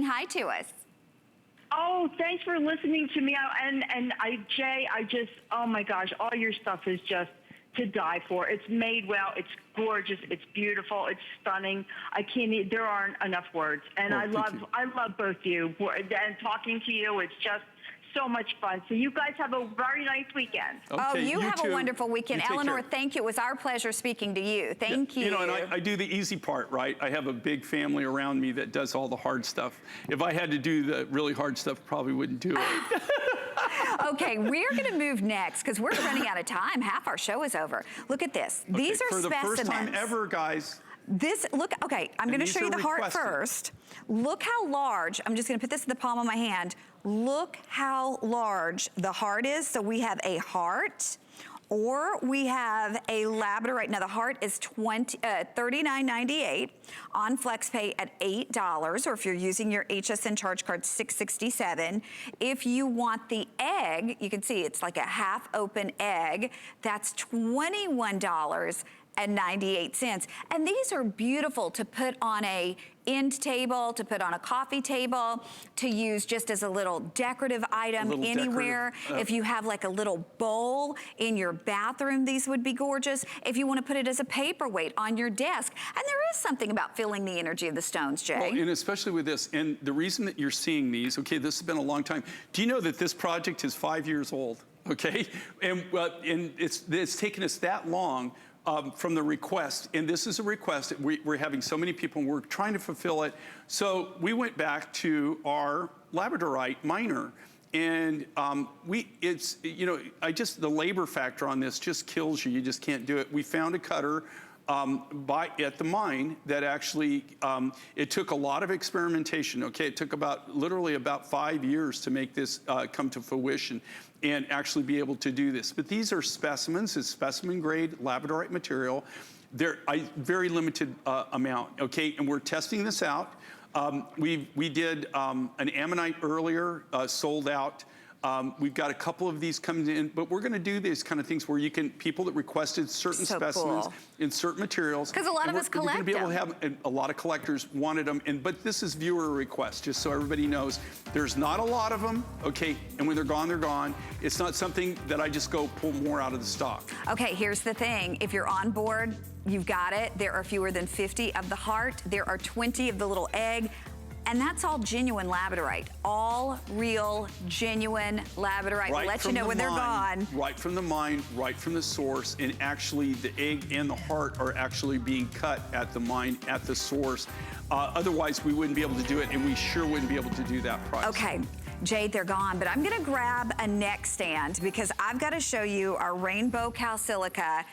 Hi to us. Oh, thanks for listening to me. Jay, oh my gosh, all your stuff is just to die for. It's made well. It's gorgeous. It's beautiful. It's stunning. There aren't enough words. And I love both you. And talking to you, it's just so much fun. So you guys have a very nice weekend. Okay, oh, you have a wonderful weekend. Eleanor, thank you. It was our pleasure speaking to you. Thank you. You know, and I do the easy part, right? I have a big family around me that does all the hard stuff. If I had to do the really hard stuff, probably wouldn't do it. Okay, we're going to move next because we're running out of time. Half our show is over. Look at this. Okay, these are for specimens. For the first time ever, guys. Okay, I'm going to show you the heart first. Look how large, I'm just going to put this in the palm of my hand. Look how large the heart is. So we have a heart, or we have a Labradorite. Now the heart is $39.98 on FlexPay at $8, or if you're using your HSN charge card, $6.67. If you want the egg, you can see it's like a half open egg. That's $21.98. And these are beautiful to put on a end table, to put on a coffee table, to use just as a little decorative item anywhere. If you have like a little bowl in your bathroom, these would be gorgeous. If you want to put it as a paperweight on your desk. And there is something about feeling the energy of the stones, Jay. Well, and especially with this, and the reason that you're seeing these, okay, this has been a long time. Do you know that this project is 5 years old, okay? And it's taken us that long from the request, and this is a request. We're having so many people, and we're trying to fulfill it. So we went back to our Labradorite miner, and the labor factor on this just kills you. You just can't do it. We found a cutter at the mine that actually, it took a lot of experimentation, okay? It took literally about 5 years to make this come to fruition and actually be able to do this. But these are specimens, it's specimen grade Labradorite material. They're a very limited amount, okay? And we're testing this out. We did an ammonite earlier, sold out. We've got a couple of these coming in, but we're going to do these kind of things where people that requested certain specimens in certain materials. Because a lot of us collect them. We're going to be able to have, a lot of collectors wanted them, but this is viewer request, just so everybody knows. There's not a lot of them, okay, and when they're gone, they're gone. It's not something that I just go pull more out of the stock. Okay, here's the thing. If you're on board, you've got it. There are fewer than 50 of the heart. There are 20 of the little egg. And that's all genuine Labradorite. All real, genuine Labradorite. We'll let you know when they're gone. Right from the mine, right from the source. And actually, the egg and the heart are actually being cut at the mine, at the source. Otherwise, we wouldn't be able to do it, and we sure wouldn't be able to do that price. Okay. Jade, they're gone, but I'm gonna grab a neck stand because I've got to show you our rainbow calsilica.